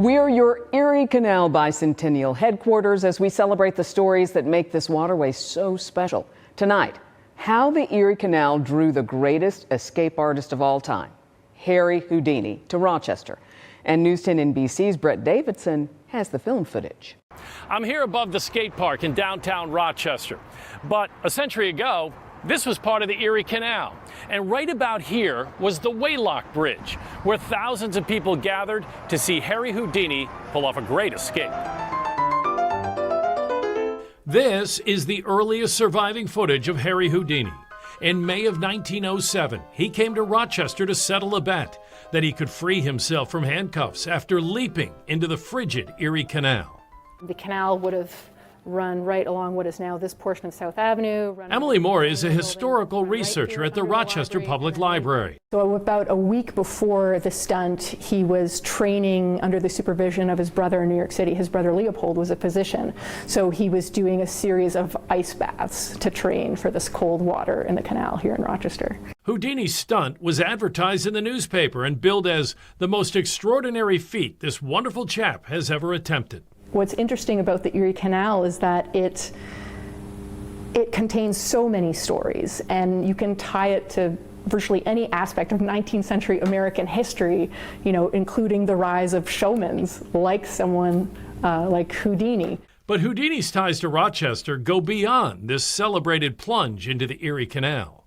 We're your Erie Canal bicentennial headquarters as we celebrate the stories that make this waterway so special. Tonight, how the Erie Canal drew the greatest escape artist of all time, Harry Houdini, to Rochester. And News 10 NBC's Brett Davidson has the film footage. I'm here above the skate park in downtown Rochester. But a century ago, this was part of the Erie Canal. And right about here was the Waylock Bridge, where thousands of people gathered to see Harry Houdini pull off a great escape. This is the earliest surviving footage of Harry Houdini. In May of 1907, he came to Rochester to settle a bet that he could free himself from handcuffs after leaping into the frigid Erie Canal. The canal would have run right along what is now this portion of South Avenue. Emily Moore is a historical researcher at the Rochester Public Library. So about a week before the stunt, he was training under the supervision of his brother in New York City. His brother Leopold was a physician. So he was doing a series of ice baths to train for this cold water in the canal here in Rochester. Houdini's stunt was advertised in the newspaper and billed as the most extraordinary feat this wonderful chap has ever attempted. What's interesting about the Erie Canal is that it contains so many stories, and you can tie it to virtually any aspect of 19th century American history, including the rise of showmans like someone like Houdini. But Houdini's ties to Rochester go beyond this celebrated plunge into the Erie Canal.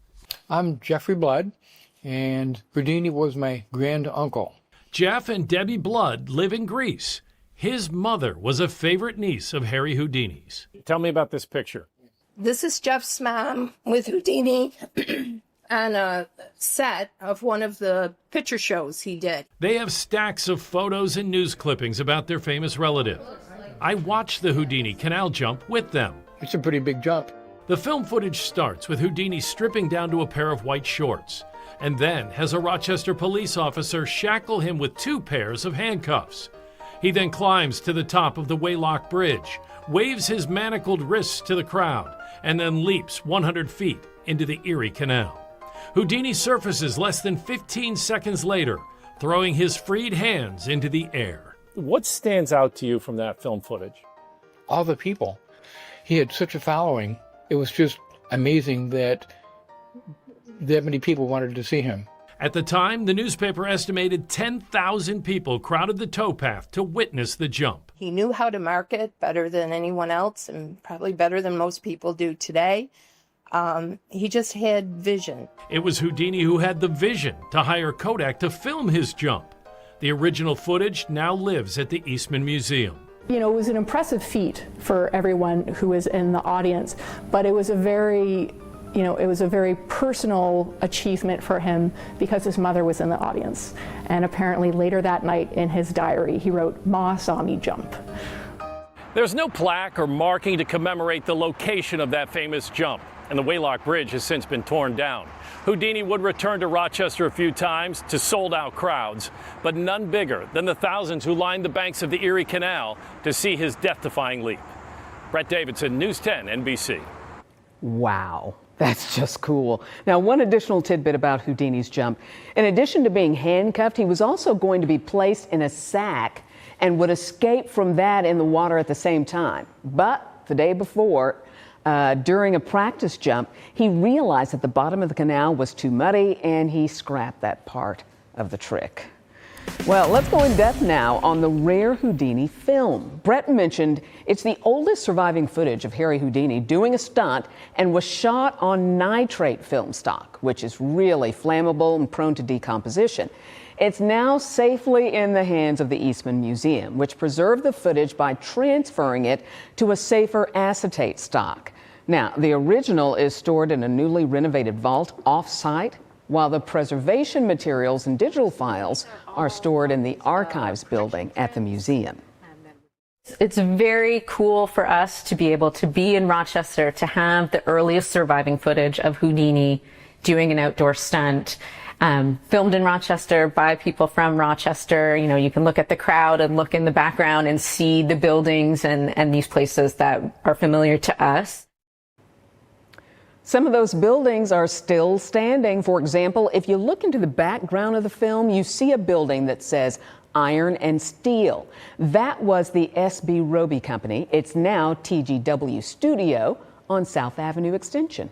I'm Jeffrey Blood, and Houdini was my grand uncle. Jeff and Debbie Blood live in Greece. His mother was a favorite niece of Harry Houdini's. Tell me about this picture. This is Jeff's mom with Houdini on a set of one of the picture shows he did. They have stacks of photos and news clippings about their famous relative. I watched the Houdini canal jump with them. It's a pretty big jump. The film footage starts with Houdini stripping down to a pair of white shorts, and then has a Rochester police officer shackle him with 2 pairs of handcuffs. He then climbs to the top of the Waylock Bridge, waves his manacled wrists to the crowd, and then leaps 100 feet into the Erie Canal. Houdini surfaces less than 15 seconds later, throwing his freed hands into the air. What stands out to you from that film footage? All the people. He had such a following. It was just amazing that many people wanted to see him. At the time, the newspaper estimated 10,000 people crowded the towpath to witness the jump. He knew how to market better than anyone else, and probably better than most people do today. He just had vision. It was Houdini who had the vision to hire Kodak to film his jump. The original footage now lives at the Eastman Museum. It was an impressive feat for everyone who was in the audience, but it was a very personal achievement for him because his mother was in the audience. And apparently later that night in his diary, he wrote, "Ma saw me jump." There's no plaque or marking to commemorate the location of that famous jump, and the Waylock Bridge has since been torn down. Houdini would return to Rochester a few times to sold-out crowds, but none bigger than the thousands who lined the banks of the Erie Canal to see his death-defying leap. Brett Davidson, News 10 NBC. Wow. That's just cool. Now, one additional tidbit about Houdini's jump. In addition to being handcuffed, he was also going to be placed in a sack and would escape from that in the water at the same time. But the day before, during a practice jump, he realized that the bottom of the canal was too muddy and he scrapped that part of the trick. Well, let's go in depth now on the rare Houdini film. Brett mentioned it's the oldest surviving footage of Harry Houdini doing a stunt and was shot on nitrate film stock, which is really flammable and prone to decomposition. It's now safely in the hands of the Eastman Museum, which preserved the footage by transferring it to a safer acetate stock. Now, the original is stored in a newly renovated vault off-site, while the preservation materials and digital files are stored in the archives building at the museum. It's very cool for us to be able to be in Rochester, to have the earliest surviving footage of Houdini doing an outdoor stunt, filmed in Rochester by people from Rochester. You can look at the crowd and look in the background and see the buildings and these places that are familiar to us. Some of those buildings are still standing. For example, if you look into the background of the film, you see a building that says iron and steel. That was the S.B. Roby Company. It's now TGW Studio on South Avenue Extension.